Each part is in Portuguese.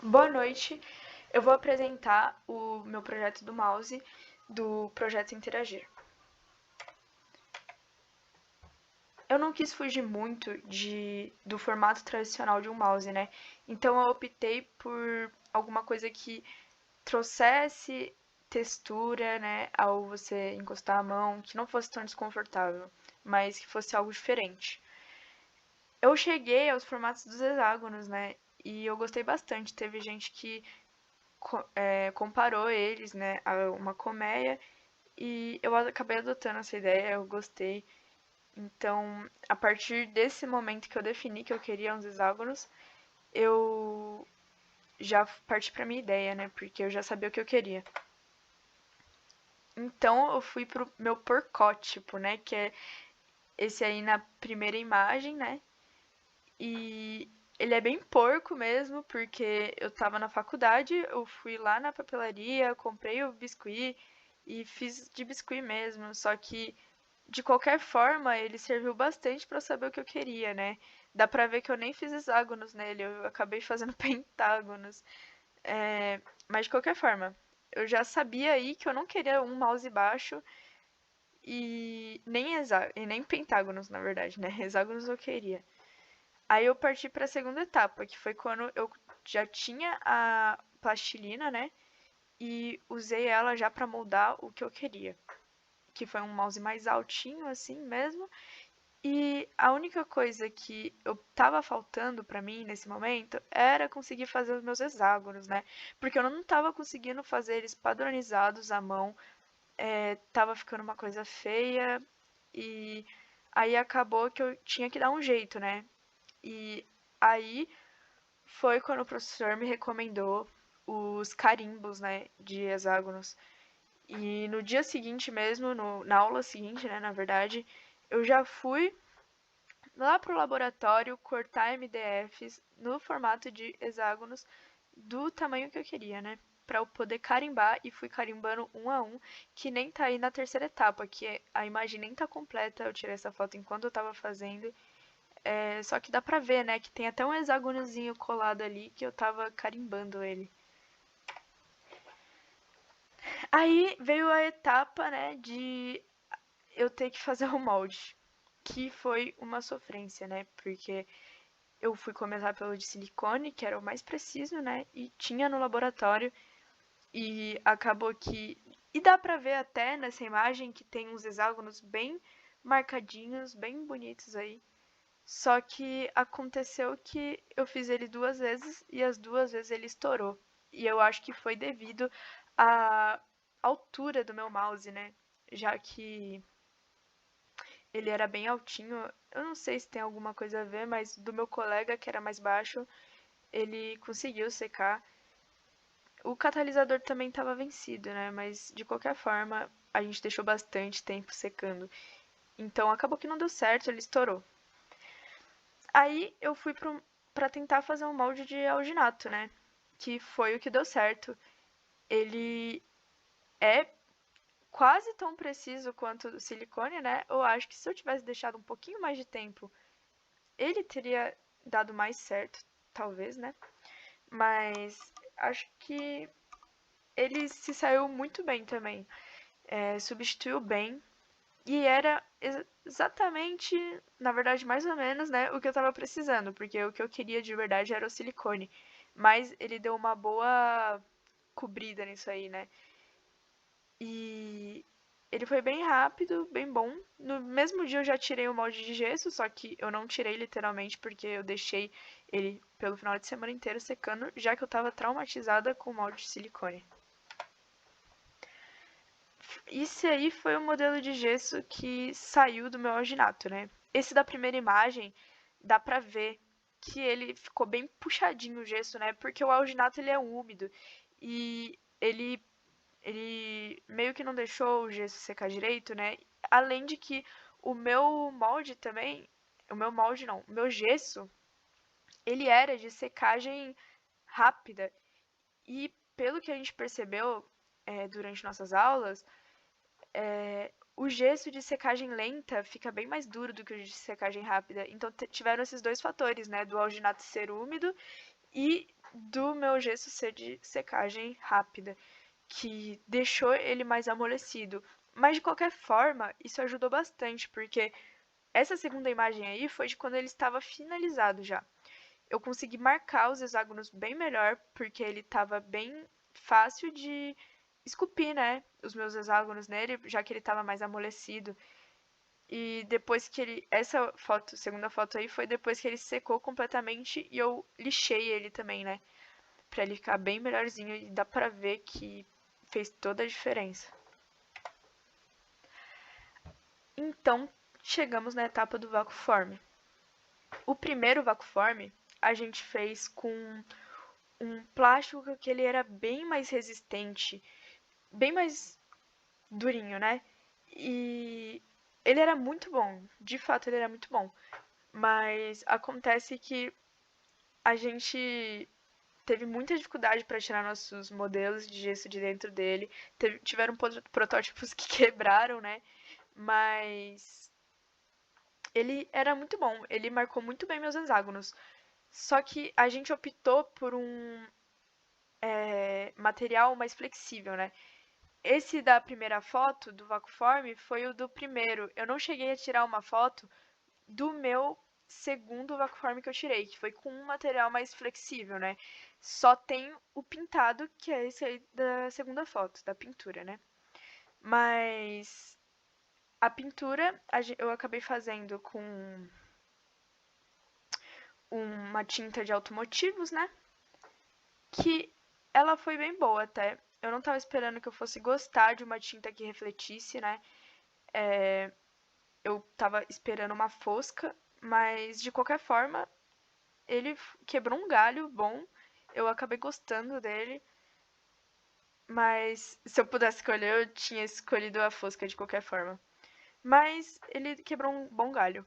Boa noite, eu vou apresentar o meu projeto do mouse do projeto Interagir. Eu não quis fugir muito do formato tradicional de um mouse, né? Então eu optei por alguma coisa que trouxesse textura, né, ao você encostar a mão, que não fosse tão desconfortável, mas que fosse algo diferente. Eu cheguei aos formatos dos hexágonos, né, e eu gostei bastante. Teve gente que comparou eles, né, a uma colmeia, e eu acabei adotando essa ideia, eu gostei. Então, a partir desse momento que eu defini que eu queria uns hexágonos, eu já parti para minha ideia, né? Porque eu já sabia o que eu queria. Então, eu fui pro meu porcótipo, né? Que é esse aí na primeira imagem, né? E ele é bem porco mesmo, porque eu tava na faculdade, eu fui lá na papelaria, comprei o biscuit e fiz de biscuit mesmo. Só que de qualquer forma, ele serviu bastante para eu saber o que eu queria, né? Dá pra ver que eu nem fiz hexágonos nele, eu acabei fazendo pentágonos. Mas de qualquer forma, eu já sabia aí que eu não queria um mouse baixo e nem pentágonos, na verdade, né? Hexágonos eu queria. Aí eu parti para a segunda etapa, que foi quando eu já tinha a plastilina, né? E usei ela já para moldar o que eu queria, que foi um mouse mais altinho assim mesmo. E a única coisa que eu tava faltando pra mim nesse momento era conseguir fazer os meus hexágonos, né? Porque eu não tava conseguindo fazer eles padronizados à mão, tava ficando uma coisa feia e aí acabou que eu tinha que dar um jeito, né? E aí foi quando o professor me recomendou os carimbos, né, de hexágonos. E no dia seguinte mesmo, na aula seguinte, né, na verdade, eu já fui lá pro laboratório cortar MDFs no formato de hexágonos do tamanho que eu queria, né? Pra eu poder carimbar e fui carimbando um a um, que nem tá aí na terceira etapa, que a imagem nem tá completa. Eu tirei essa foto enquanto eu tava fazendo. Só que dá pra ver, né, que tem até um hexágonozinho colado ali que eu tava carimbando ele. Aí veio a etapa, né, de eu ter que fazer o molde, que foi uma sofrência, né? Porque eu fui começar pelo de silicone, que era o mais preciso, né? E tinha no laboratório. E acabou que. E dá pra ver até nessa imagem que tem uns hexágonos bem marcadinhos, bem bonitos aí. Só que aconteceu que eu fiz ele duas vezes e as duas vezes ele estourou. E eu acho que foi devido à altura do meu mouse, né? Já que ele era bem altinho. Eu não sei se tem alguma coisa a ver, mas do meu colega que era mais baixo, ele conseguiu secar. O catalisador também estava vencido, né? Mas de qualquer forma, a gente deixou bastante tempo secando. Então acabou que não deu certo, ele estourou. Aí eu fui para tentar fazer um molde de alginato, né? Que foi o que deu certo. Ele é quase tão preciso quanto o silicone, né? Eu acho que se eu tivesse deixado um pouquinho mais de tempo, ele teria dado mais certo, talvez, né? Mas acho que ele se saiu muito bem também. Substituiu bem. E era exatamente, na verdade, mais ou menos, né, o que eu tava precisando, porque o que eu queria de verdade era o silicone. Mas ele deu uma boa cobrida nisso aí, né? E ele foi bem rápido, bem bom. No mesmo dia eu já tirei o molde de gesso, só que eu não tirei literalmente porque eu deixei ele pelo final de semana inteiro secando, já que eu tava traumatizada com o molde de silicone. Esse aí foi o modelo de gesso que saiu do meu alginato, né? Esse da primeira imagem, dá pra ver que ele ficou bem puxadinho o gesso, né? Porque o alginato ele é úmido e ele meio que não deixou o gesso secar direito, né? Além de que o meu molde também, o meu molde não, o meu gesso, ele era de secagem rápida. E pelo que a gente percebeu durante nossas aulas, o gesso de secagem lenta fica bem mais duro do que o de secagem rápida. Então tiveram esses dois fatores, né? Do alginato ser úmido e do meu gesso ser de secagem rápida, que deixou ele mais amolecido. Mas de qualquer forma, isso ajudou bastante, porque essa segunda imagem aí foi de quando ele estava finalizado já. Eu consegui marcar os hexágonos bem melhor, porque ele estava bem fácil de esculpir, né? Os meus hexágonos nele, já que ele estava mais amolecido. E depois que ele. Essa foto, segunda foto aí, foi depois que ele secou completamente e eu lixei ele também, né? Pra ele ficar bem melhorzinho e dá pra ver que fez toda a diferença. Então, chegamos na etapa do vacuforme. O primeiro vacuforme a gente fez com um plástico que ele era bem mais resistente, bem mais durinho, né? E ele era muito bom, de fato ele era muito bom. Mas acontece que a gente teve muita dificuldade para tirar nossos modelos de gesso de dentro dele. Tiveram protótipos que quebraram, né? Mas ele era muito bom, ele marcou muito bem meus hexágonos. Só que a gente optou por um material mais flexível, né? Esse da primeira foto, do Vacuform, foi o do primeiro. Eu não cheguei a tirar uma foto do meu segundo Vacuform que eu tirei, que foi com um material mais flexível, né? Só tem o pintado, que é esse aí da segunda foto, da pintura, né? Mas a pintura eu acabei fazendo com uma tinta de automotivos, né? Que ela foi bem boa até. Eu não tava esperando que eu fosse gostar de uma tinta que refletisse, né? Eu tava esperando uma fosca, mas de qualquer forma, ele quebrou um galho bom. Eu acabei gostando dele, mas se eu pudesse escolher, eu tinha escolhido a fosca de qualquer forma. Mas ele quebrou um bom galho.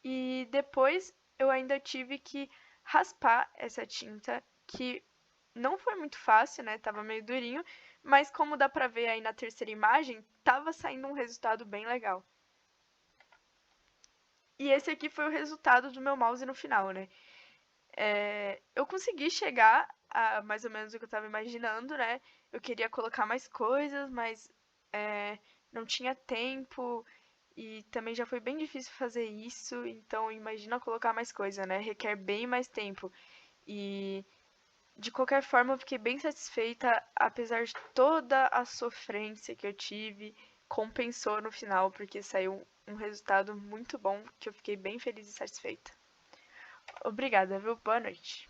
E depois eu ainda tive que raspar essa tinta, que não foi muito fácil, né? Tava meio durinho, mas como dá pra ver aí na terceira imagem, tava saindo um resultado bem legal. E esse aqui foi o resultado do meu mouse no final, né? Eu consegui chegar a mais ou menos o que eu tava imaginando, né? Eu queria colocar mais coisas, mas não tinha tempo e também já foi bem difícil fazer isso, então imagina colocar mais coisa, né? Requer bem mais tempo. E de qualquer forma eu fiquei bem satisfeita, apesar de toda a sofrência que eu tive, compensou no final, porque saiu um resultado muito bom, que eu fiquei bem feliz e satisfeita. Obrigada, viu? Boa noite.